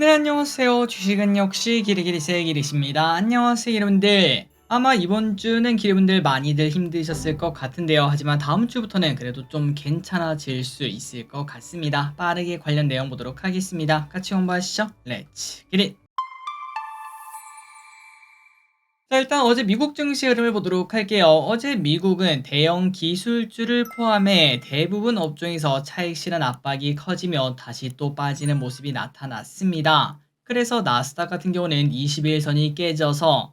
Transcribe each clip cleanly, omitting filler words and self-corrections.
네, 안녕하세요. 주식은 역시 기리기리세 기리십니다. 안녕하세요, 여러분들. 아마 이번 주는 여러분들 많이들 힘드셨을 것 같은데요. 하지만 다음 주부터는 그래도 좀 괜찮아질 수 있을 것 같습니다. 빠르게 관련 내용 보도록 하겠습니다. 같이 공부하시죠. 렛츠 기릿! 자, 일단 어제 미국 증시 흐름을 보도록 할게요. 어제 미국은 대형 기술주를 포함해 대부분 업종에서 차익 실현 압박이 커지며 다시 또 빠지는 모습이 나타났습니다. 그래서 나스닥 같은 경우는 20일선이 깨져서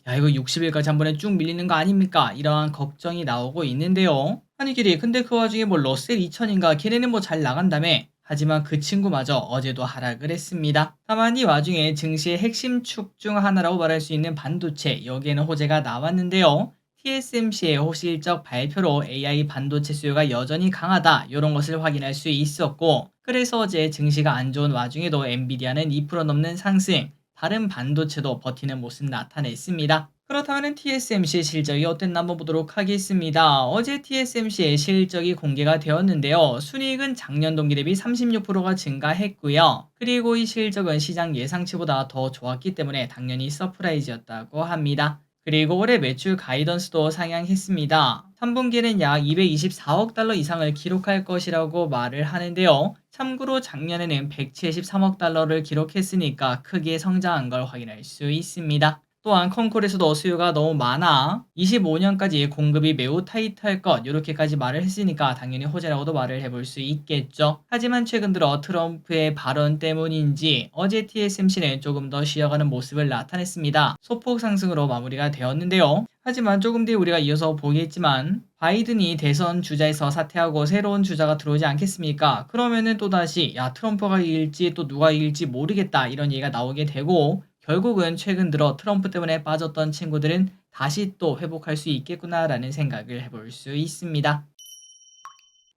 야, 이거 60일까지 한 번에 쭉 밀리는 거 아닙니까? 이러한 걱정이 나오고 있는데요. 아니 길이 근데 그 와중에 뭐 러셀 2000인가 걔네는 뭐 잘 나간다며. 하지만 그 친구마저 어제도 하락을 했습니다. 다만 이 와중에 증시의 핵심 축 중 하나라고 말할 수 있는 반도체, 여기에는 호재가 나왔는데요. TSMC의 호실적 발표로 AI 반도체 수요가 여전히 강하다, 이런 것을 확인할 수 있었고, 그래서 어제 증시가 안 좋은 와중에도 엔비디아는 2% 넘는 상승, 다른 반도체도 버티는 모습 나타냈습니다. 그렇다면 TSMC 실적이 어땠나 한번 보도록 하겠습니다. 어제 TSMC의 실적이 공개가 되었는데요. 순이익은 작년 동기 대비 36%가 증가했고요. 그리고 이 실적은 시장 예상치보다 더 좋았기 때문에 당연히 서프라이즈였다고 합니다. 그리고 올해 매출 가이던스도 상향했습니다. 3분기에는 약 224억 달러 이상을 기록할 것이라고 말을 하는데요. 참고로 작년에는 173억 달러를 기록했으니까 크게 성장한 걸 확인할 수 있습니다. 또한 콩콜에서도 수요가 너무 많아 25년까지 공급이 매우 타이트할 것, 이렇게까지 말을 했으니까 당연히 호재라고도 말을 해볼 수 있겠죠. 하지만 최근 들어 트럼프의 발언 때문인지 어제 TSMC는 조금 더 쉬어가는 모습을 나타냈습니다. 소폭 상승으로 마무리가 되었는데요. 하지만 조금 뒤에 우리가 이어서 보겠지만 바이든이 대선 주자에서 사퇴하고 새로운 주자가 들어오지 않겠습니까? 그러면은 또다시 야, 트럼프가 이길지 또 누가 이길지 모르겠다, 이런 얘기가 나오게 되고, 결국은 최근 들어 트럼프 때문에 빠졌던 친구들은 다시 또 회복할 수 있겠구나라는 생각을 해볼 수 있습니다.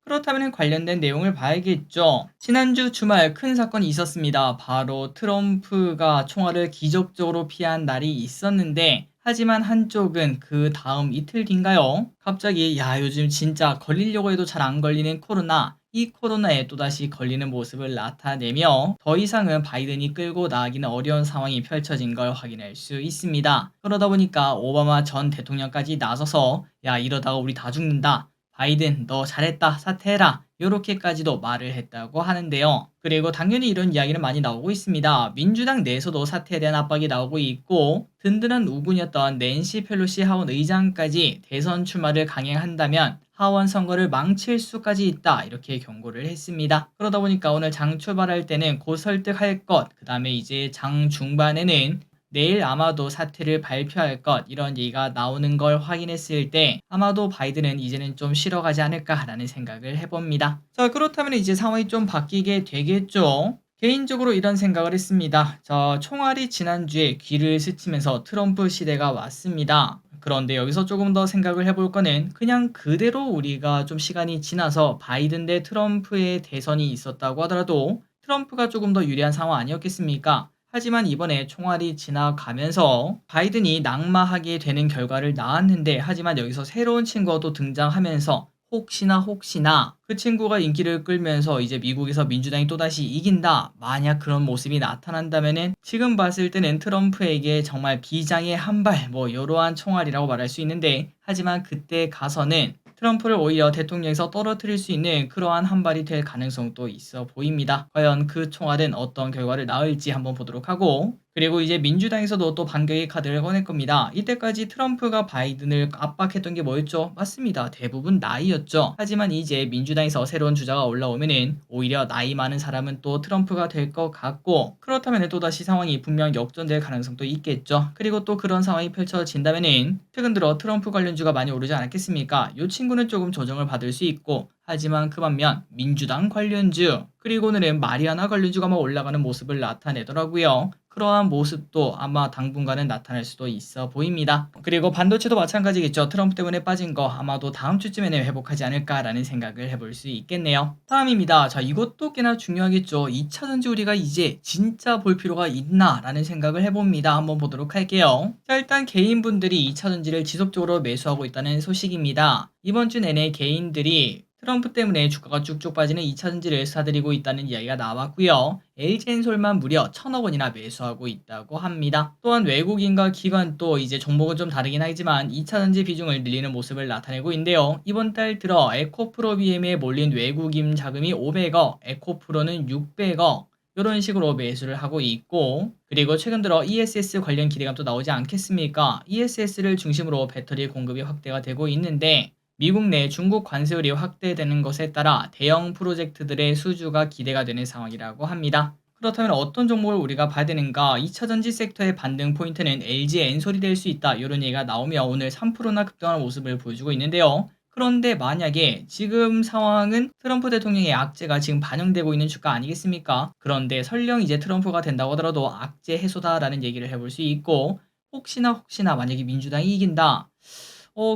그렇다면 관련된 내용을 봐야겠죠. 지난주 주말 큰 사건이 있었습니다. 바로 트럼프가 총알을 기적적으로 피한 날이 있었는데, 하지만 한쪽은 그 다음 이틀 뒤인가요? 갑자기 야, 요즘 진짜 걸리려고 해도 잘 안 걸리는 코로나, 이 코로나에 또다시 걸리는 모습을 나타내며 더 이상은 바이든이 끌고 나가기는 어려운 상황이 펼쳐진 걸 확인할 수 있습니다. 그러다 보니까 오바마 전 대통령까지 나서서 야, 이러다가 우리 다 죽는다, 바이든 너 잘했다, 사퇴해라, 요렇게까지도 말을 했다고 하는데요. 그리고 당연히 이런 이야기는 많이 나오고 있습니다. 민주당 내에서도 사퇴에 대한 압박이 나오고 있고, 든든한 우군이었던 낸시 펠로시 하원 의장까지 대선 출마를 강행한다면 하원 선거를 망칠 수까지 있다, 이렇게 경고를 했습니다. 그러다 보니까 오늘 장 출발할 때는 곧 설득할 것, 그 다음에 이제 장 중반에는 내일 아마도 사퇴를 발표할 것, 이런 얘기가 나오는 걸 확인했을 때 아마도 바이든은 이제는 좀 쉬러가지 않을까라는 생각을 해봅니다. 자, 그렇다면 이제 상황이 좀 바뀌게 되겠죠. 개인적으로 이런 생각을 했습니다. 자, 총알이 지난주에 귀를 스치면서 트럼프 시대가 왔습니다. 그런데 여기서 조금 더 생각을 해볼 거는 그냥 그대로 우리가 좀 시간이 지나서 바이든 대 트럼프의 대선이 있었다고 하더라도 트럼프가 조금 더 유리한 상황 아니었겠습니까? 하지만 이번에 총알이 지나가면서 바이든이 낙마하게 되는 결과를 낳았는데, 하지만 여기서 새로운 친구가 또 등장하면서 혹시나 그 친구가 인기를 끌면서 이제 미국에서 민주당이 또다시 이긴다, 만약 그런 모습이 나타난다면은 지금 봤을 때는 트럼프에게 정말 비장의 한발, 뭐 이러한 총알이라고 말할 수 있는데, 하지만 그때 가서는 트럼프를 오히려 대통령에서 떨어뜨릴 수 있는 그러한 한 발이 될 가능성도 있어 보입니다. 과연 그 총알은 어떤 결과를 낳을지 한번 보도록 하고, 그리고 이제 민주당에서도 또 반격의 카드를 꺼낼 겁니다. 이때까지 트럼프가 바이든을 압박했던 게 뭐였죠? 맞습니다. 대부분 나이였죠. 하지만 이제 민주당에서 새로운 주자가 올라오면은 오히려 나이 많은 사람은 또 트럼프가 될 것 같고, 그렇다면 또다시 상황이 분명 역전될 가능성도 있겠죠. 그리고 또 그런 상황이 펼쳐진다면은 최근 들어 트럼프 관련주가 많이 오르지 않았겠습니까? 이 친구는 조금 조정을 받을 수 있고, 하지만 그 반면 민주당 관련주, 그리고 오늘은 마리아나 관련주가 막 올라가는 모습을 나타내더라고요. 그러한 모습도 아마 당분간은 나타날 수도 있어 보입니다. 그리고 반도체도 마찬가지겠죠. 트럼프 때문에 빠진 거 아마도 다음 주쯤에는 회복하지 않을까라는 생각을 해볼 수 있겠네요. 다음입니다. 자, 이것도 꽤나 중요하겠죠. 2차전지 우리가 이제 진짜 볼 필요가 있나 라는 생각을 해봅니다. 한번 보도록 할게요. 자, 일단 개인분들이 2차전지를 지속적으로 매수하고 있다는 소식입니다. 이번 주 내내 개인들이 트럼프 때문에 주가가 쭉쭉 빠지는 2차전지를 사들이고 있다는 이야기가 나왔고요. LG엔솔만 무려 1,000억 원이나 매수하고 있다고 합니다. 또한 외국인과 기관도 이제 종목은 좀 다르긴 하지만 2차전지 비중을 늘리는 모습을 나타내고 있는데요. 이번 달 들어 에코프로 BM에 몰린 외국인 자금이 500억, 에코프로는 600억, 이런 식으로 매수를 하고 있고, 그리고 최근 들어 ESS 관련 기대감도 나오지 않겠습니까? ESS를 중심으로 배터리 공급이 확대가 되고 있는데, 미국 내 중국 관세율이 확대되는 것에 따라 대형 프로젝트들의 수주가 기대가 되는 상황이라고 합니다. 그렇다면 어떤 종목을 우리가 봐야 되는가? 2차전지 섹터의 반등 포인트는 LG 엔솔이 될 수 있다, 이런 얘기가 나오며 오늘 3%나 급등하는 모습을 보여주고 있는데요. 그런데 만약에 지금 상황은 트럼프 대통령의 악재가 지금 반영되고 있는 주가 아니겠습니까? 그런데 설령 이제 트럼프가 된다고 하더라도 악재 해소다라는 얘기를 해볼 수 있고, 혹시나 만약에 민주당이 이긴다,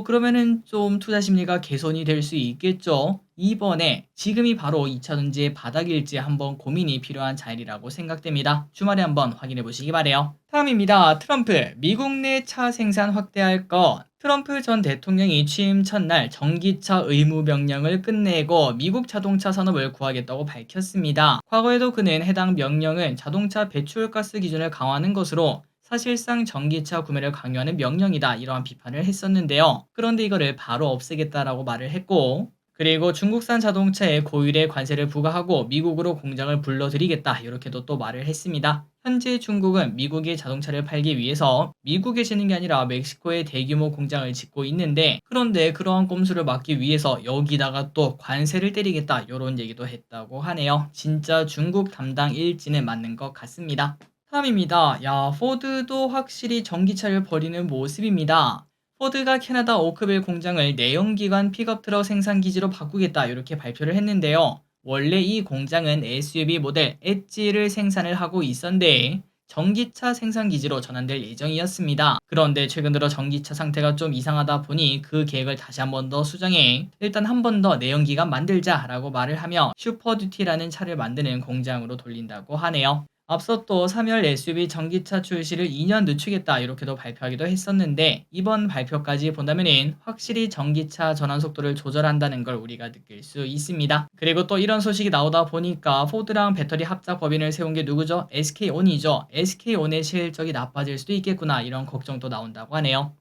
그러면은 좀 투자 심리가 개선이 될 수 있겠죠. 이번에 지금이 바로 2차전지의 바닥일지 한번 고민이 필요한 자리라고 생각됩니다. 주말에 한번 확인해 보시기 바래요. 다음입니다. 트럼프, 미국 내 차 생산 확대할 것. 트럼프 전 대통령이 취임 첫날 전기차 의무 명령을 끝내고 미국 자동차 산업을 구하겠다고 밝혔습니다. 과거에도 그는 해당 명령은 자동차 배출가스 기준을 강화하는 것으로 사실상 전기차 구매를 강요하는 명령이다, 이러한 비판을 했었는데요. 그런데 이거를 바로 없애겠다라고 말을 했고, 그리고 중국산 자동차에 고율의 관세를 부과하고 미국으로 공장을 불러들이겠다, 이렇게도 또 말을 했습니다. 현재 중국은 미국의 자동차를 팔기 위해서 미국에 짓는 게 아니라 멕시코에 대규모 공장을 짓고 있는데, 그런데 그러한 꼼수를 막기 위해서 여기다가 또 관세를 때리겠다, 이런 얘기도 했다고 하네요. 진짜 중국 담당일지는 맞는 것 같습니다. 다음입니다. 포드도 확실히 전기차를 버리는 모습입니다. 포드가 캐나다 오크빌 공장을 내연기관 픽업 트럭 생산 기지로 바꾸겠다, 이렇게 발표를 했는데요. 원래 이 공장은 SUV 모델 엣지를 생산을 하고 있었는데 전기차 생산 기지로 전환될 예정이었습니다. 그런데 최근 들어 전기차 상태가 좀 이상하다 보니 그 계획을 다시 한 번 더 수정해 일단 한 번 더 내연기관 만들자라고 말을 하며 슈퍼듀티라는 차를 만드는 공장으로 돌린다고 하네요. 앞서 또 3열 SUV 전기차 출시를 2년 늦추겠다, 이렇게도 발표하기도 했었는데 이번 발표까지 본다면은 확실히 전기차 전환 속도를 조절한다는 걸 우리가 느낄 수 있습니다. 그리고 또 이런 소식이 나오다 보니까 포드랑 배터리 합작 법인을 세운 게 누구죠? SK온이죠. SK온의 실적이 나빠질 수도 있겠구나, 이런 걱정도 나온다고 하네요.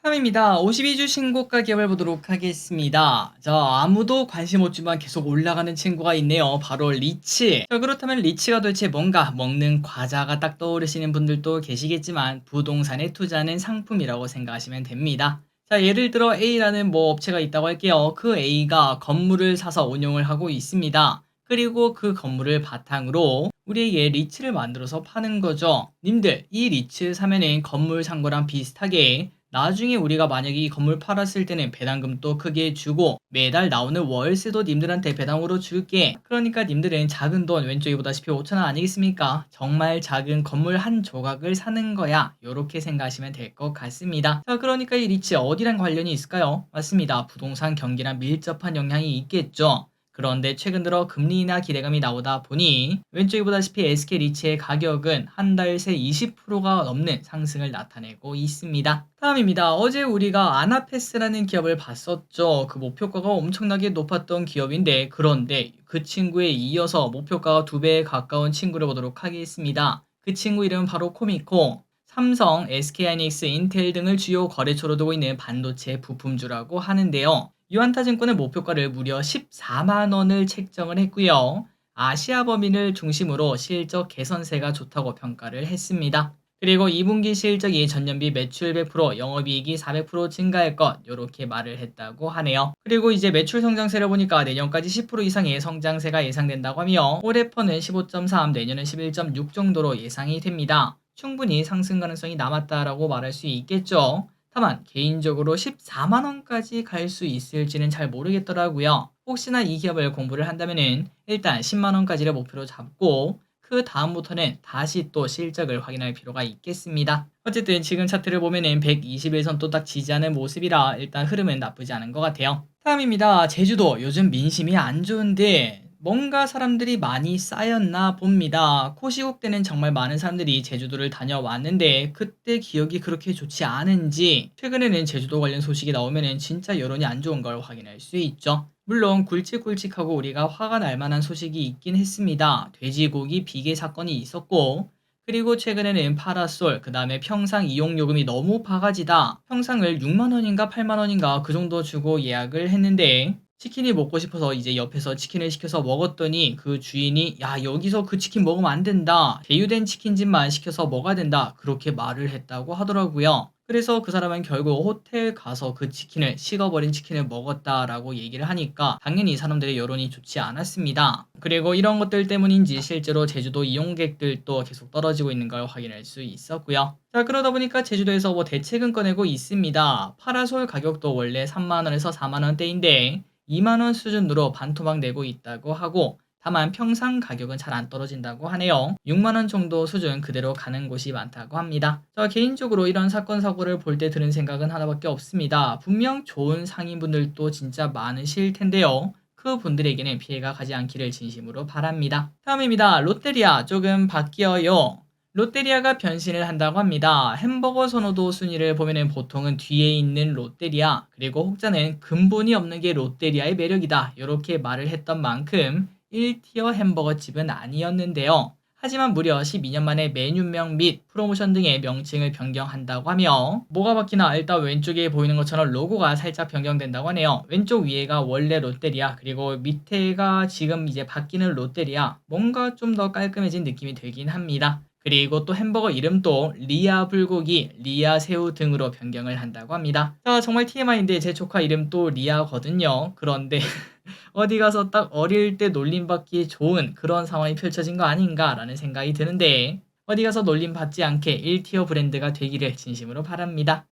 다음입니다. 52주 신고가 기업을 보도록 하겠습니다. 자, 아무도 관심 없지만 계속 올라가는 친구가 있네요. 바로 리치. 자, 그렇다면 리치가 도대체 뭔가, 먹는 과자가 딱 떠오르시는 분들도 계시겠지만 부동산에 투자하는 상품이라고 생각하시면 됩니다. 자, 예를 들어 A라는 업체가 있다고 할게요. 그 A가 건물을 사서 운영을 하고 있습니다. 그리고 그 건물을 바탕으로 우리에게 리츠를 만들어서 파는 거죠. 님들, 이 리츠 사면은 건물 산 거랑 비슷하게 나중에 우리가 만약에 이 건물 팔았을 때는 배당금도 크게 주고 매달 나오는 월세도 님들한테 배당으로 줄게. 그러니까 님들은 작은 돈, 왼쪽에 보다시피 5,000원 아니겠습니까? 정말 작은 건물 한 조각을 사는 거야, 요렇게 생각하시면 될 것 같습니다. 자, 그러니까 이 리츠 어디랑 관련이 있을까요? 맞습니다. 부동산 경기랑 밀접한 영향이 있겠죠. 그런데 최근 들어 금리 인하 기대감이 나오다 보니 왼쪽에 보다시피 SK 리츠의 가격은 한 달 새 20%가 넘는 상승을 나타내고 있습니다. 다음입니다. 어제 우리가 아나페스라는 기업을 봤었죠. 그 목표가가 엄청나게 높았던 기업인데, 그런데 그 친구에 이어서 목표가가 2배에 가까운 친구를 보도록 하겠습니다. 그 친구 이름은 바로 코미코. 삼성, SK하이닉스, 인텔 등을 주요 거래처로 두고 있는 반도체 부품주라고 하는데요. 유한타증권의 목표가를 무려 14만 원을 책정을 했고요. 아시아 범위를 중심으로 실적 개선세가 좋다고 평가를 했습니다. 그리고 2분기 실적이 전년비 매출 100%, 영업이익이 400% 증가할 것, 이렇게 말을 했다고 하네요. 그리고 이제 매출 성장세를 보니까 내년까지 10% 이상의 성장세가 예상된다고 하며 올해 퍼는 15.3, 내년은 11.6 정도로 예상이 됩니다. 충분히 상승 가능성이 남았다라고 말할 수 있겠죠. 다만 개인적으로 14만 원까지 갈 수 있을지는 잘 모르겠더라고요. 혹시나 이 기업을 공부를 한다면은 일단 10만 원까지를 목표로 잡고 그 다음부터는 다시 또 실적을 확인할 필요가 있겠습니다. 어쨌든 지금 차트를 보면은 121선 또 딱 지지하는 모습이라 일단 흐름은 나쁘지 않은 것 같아요. 다음입니다. 제주도 요즘 민심이 안 좋은데 뭔가 사람들이 많이 쌓였나 봅니다. 코시국 때는 정말 많은 사람들이 제주도를 다녀왔는데 그때 기억이 그렇게 좋지 않은지 최근에는 제주도 관련 소식이 나오면은 진짜 여론이 안 좋은 걸 확인할 수 있죠. 물론 굵직굵직하고 우리가 화가 날 만한 소식이 있긴 했습니다. 돼지고기 비계 사건이 있었고 그리고 최근에는 파라솔, 그 다음에 평상 이용요금이 너무 바가지다. 평상을 6만 원인가 8만 원인가 그 정도 주고 예약을 했는데 치킨이 먹고 싶어서 이제 옆에서 치킨을 시켜서 먹었더니 그 주인이 야 여기서 그 치킨 먹으면 안 된다. 제휴된 치킨집만 시켜서 먹어야 된다. 그렇게 말을 했다고 하더라고요. 그래서 그 사람은 결국 호텔 가서 그 치킨을 식어버린 치킨을 먹었다라고 얘기를 하니까 당연히 사람들의 여론이 좋지 않았습니다. 그리고 이런 것들 때문인지 실제로 제주도 이용객들도 계속 떨어지고 있는 걸 확인할 수 있었고요. 자 그러다 보니까 제주도에서 뭐 대책은 꺼내고 있습니다. 파라솔 가격도 원래 3만 원에서 4만 원대인데 2만 원 수준으로 반토막 내고 있다고 하고 다만 평상 가격은 잘 안 떨어진다고 하네요. 6만 원 정도 수준 그대로 가는 곳이 많다고 합니다. 저 개인적으로 이런 사건 사고를 볼 때 드는 생각은 하나밖에 없습니다. 분명 좋은 상인분들도 진짜 많으실 텐데요. 그 분들에게는 피해가 가지 않기를 진심으로 바랍니다. 다음입니다. 롯데리아 조금 바뀌어요. 롯데리아가 변신을 한다고 합니다. 햄버거 선호도 순위를 보면은 보통은 뒤에 있는 롯데리아 그리고 혹자는 근본이 없는 게 롯데리아의 매력이다 이렇게 말을 했던 만큼 1티어 햄버거 집은 아니었는데요. 하지만 무려 12년 만에 메뉴명 및 프로모션 등의 명칭을 변경한다고 하며 뭐가 바뀌나 일단 왼쪽에 보이는 것처럼 로고가 살짝 변경된다고 하네요. 왼쪽 위에가 원래 롯데리아 그리고 밑에가 지금 이제 바뀌는 롯데리아 뭔가 좀 더 깔끔해진 느낌이 들긴 합니다. 그리고 또 햄버거 이름도 리아 불고기, 리아 새우 등으로 변경을 한다고 합니다. 자, 정말 TMI인데 제 조카 이름 또 리아거든요. 그런데 어디 가서 딱 어릴 때 놀림받기 좋은 그런 상황이 펼쳐진 거 아닌가라는 생각이 드는데 어디 가서 놀림받지 않게 1티어 브랜드가 되기를 진심으로 바랍니다.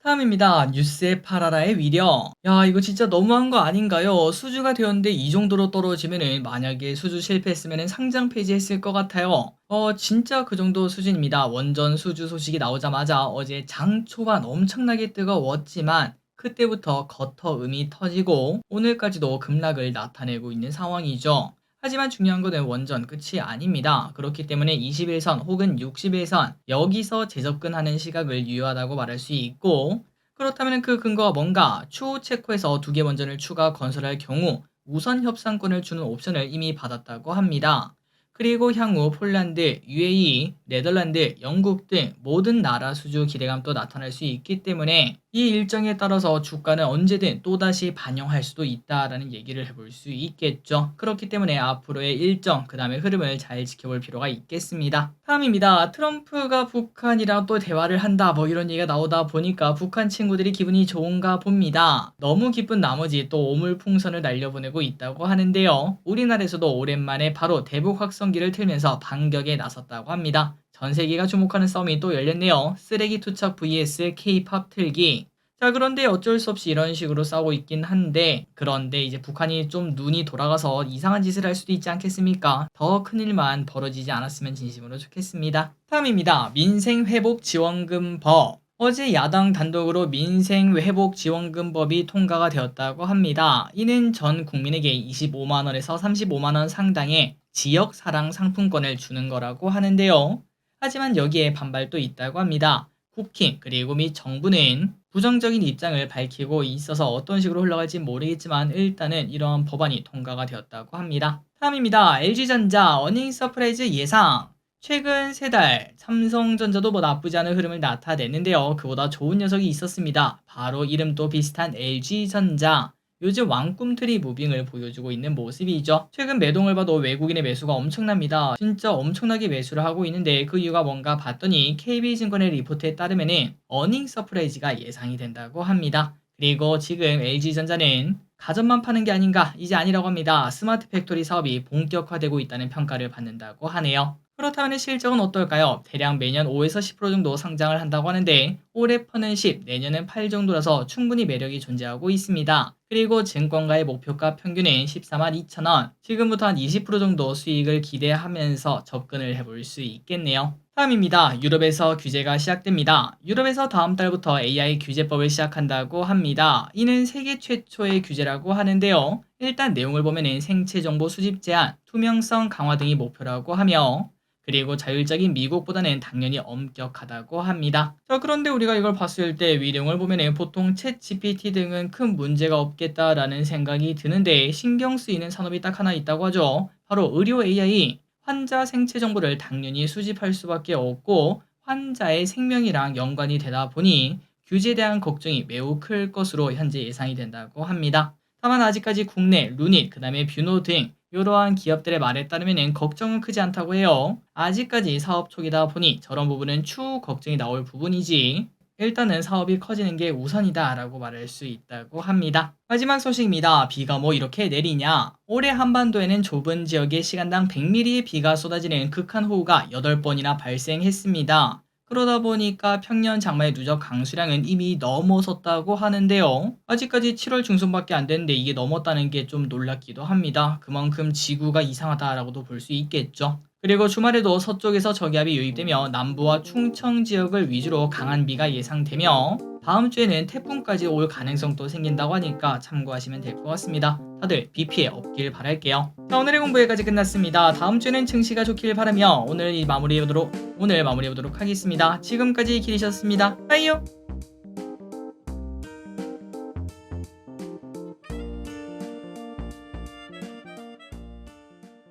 다음입니다. 뉴스의 파라라의 위력. 야, 이거 진짜 너무한 거 아닌가요? 수주가 되었는데 이 정도로 떨어지면은 만약에 수주 실패했으면은 상장 폐지했을 것 같아요. 진짜 그 정도 수준입니다. 원전 수주 소식이 나오자마자 어제 장 초반 엄청나게 뜨거웠지만 그때부터 거터음이 터지고 오늘까지도 급락을 나타내고 있는 상황이죠. 하지만 중요한 것은 원전 끝이 아닙니다. 그렇기 때문에 21선 혹은 61선 여기서 재접근하는 시각을 유효하다고 말할 수 있고 그렇다면 그 근거가 뭔가 추후 체코에서 2개 원전을 추가 건설할 경우 우선 협상권을 주는 옵션을 이미 받았다고 합니다. 그리고 향후 폴란드, UAE, 네덜란드, 영국 등 모든 나라 수주 기대감도 나타날 수 있기 때문에 이 일정에 따라서 주가는 언제든 또다시 반영할 수도 있다라는 얘기를 해볼 수 있겠죠. 그렇기 때문에 앞으로의 일정, 그 다음에 흐름을 잘 지켜볼 필요가 있겠습니다. 다음입니다. 트럼프가 북한이랑 또 대화를 한다 뭐 이런 얘기가 나오다 보니까 북한 친구들이 기분이 좋은가 봅니다. 너무 기쁜 나머지 또 오물풍선을 날려보내고 있다고 하는데요. 우리나라에서도 오랜만에 바로 대북 확성기를 틀면서 반격에 나섰다고 합니다. 전 세계가 주목하는 싸움이 또 열렸네요. 쓰레기 투척 vs K-팝 틀기. 자, 그런데 어쩔 수 없이 이런 식으로 싸우고 있긴 한데, 그런데 이제 북한이 좀 눈이 돌아가서 이상한 짓을 할 수도 있지 않겠습니까? 더 큰일만 벌어지지 않았으면 진심으로 좋겠습니다. 다음입니다. 민생회복지원금법. 어제 야당 단독으로 민생회복지원금법이 통과가 되었다고 합니다. 이는 전 국민에게 25만원에서 35만원 상당의 지역사랑 상품권을 주는 거라고 하는데요. 하지만 여기에 반발도 있다고 합니다. 국힘 그리고 및 정부는 부정적인 입장을 밝히고 있어서 어떤 식으로 흘러갈지 모르겠지만 일단은 이런 법안이 통과가 되었다고 합니다. 다음입니다. LG전자 어닝 서프라이즈 예상. 최근 3달 삼성전자도 뭐 나쁘지 않은 흐름을 나타냈는데요. 그보다 좋은 녀석이 있었습니다. 바로 이름도 비슷한 LG전자. 요즘 왕꿈틀이 무빙을 보여주고 있는 모습이죠. 최근 매동을 봐도 외국인의 매수가 엄청납니다. 진짜 엄청나게 매수를 하고 있는데 그 이유가 뭔가 봤더니 KB증권의 리포트에 따르면은 어닝 서프라이즈가 예상이 된다고 합니다. 그리고 지금 LG전자는 가전만 파는 게 아닌가 이제 아니라고 합니다. 스마트 팩토리 사업이 본격화되고 있다는 평가를 받는다고 하네요. 그렇다면 실적은 어떨까요? 대략 매년 5에서 10% 정도 상장을 한다고 하는데 올해 퍼는 10, 내년은 8 정도라서 충분히 매력이 존재하고 있습니다. 그리고 증권가의 목표가 평균은 14만 2천원, 지금부터 한 20% 정도 수익을 기대하면서 접근을 해볼 수 있겠네요. 다음입니다. 유럽에서 규제가 시작됩니다. 유럽에서 다음 달부터 AI 규제법을 시작한다고 합니다. 이는 세계 최초의 규제라고 하는데요. 일단 내용을 보면은 생체 정보 수집 제한, 투명성 강화 등이 목표라고 하며 그리고 자율적인 미국보다는 당연히 엄격하다고 합니다. 자, 그런데 우리가 이걸 봤을 때 위령을 보면은 보통 챗 GPT 등은 큰 문제가 없겠다라는 생각이 드는데 신경 쓰이는 산업이 딱 하나 있다고 하죠. 바로 의료 AI. 환자 생체 정보를 당연히 수집할 수밖에 없고 환자의 생명이랑 연관이 되다 보니 규제에 대한 걱정이 매우 클 것으로 현재 예상이 된다고 합니다. 다만 아직까지 국내, 루닛, 그다음에 뷰노 등 이러한 기업들의 말에 따르면 걱정은 크지 않다고 해요. 아직까지 사업 초기다 보니 저런 부분은 추후 걱정이 나올 부분이지 일단은 사업이 커지는 게 우선이다라고 말할 수 있다고 합니다. 마지막 소식입니다. 비가 뭐 이렇게 내리냐? 올해 한반도에는 좁은 지역에 시간당 100mm의 비가 쏟아지는 극한호우가 8번이나 발생했습니다. 그러다 보니까 평년 장마의 누적 강수량은 이미 넘어섰다고 하는데요. 아직까지 7월 중순밖에 안 됐는데 이게 넘었다는 게 좀 놀랍기도 합니다. 그만큼 지구가 이상하다라고도 볼 수 있겠죠. 그리고 주말에도 서쪽에서 저기압이 유입되며 남부와 충청 지역을 위주로 강한 비가 예상되며 다음 주에는 태풍까지 올 가능성도 생긴다고 하니까 참고하시면 될 것 같습니다. 다들 비 피해 없길 바랄게요. 자, 오늘의 공부 여기까지 끝났습니다. 다음 주에는 증시가 좋길 바라며 오늘 마무리해보도록 하겠습니다. 지금까지 기리셨습니다. 빠이요.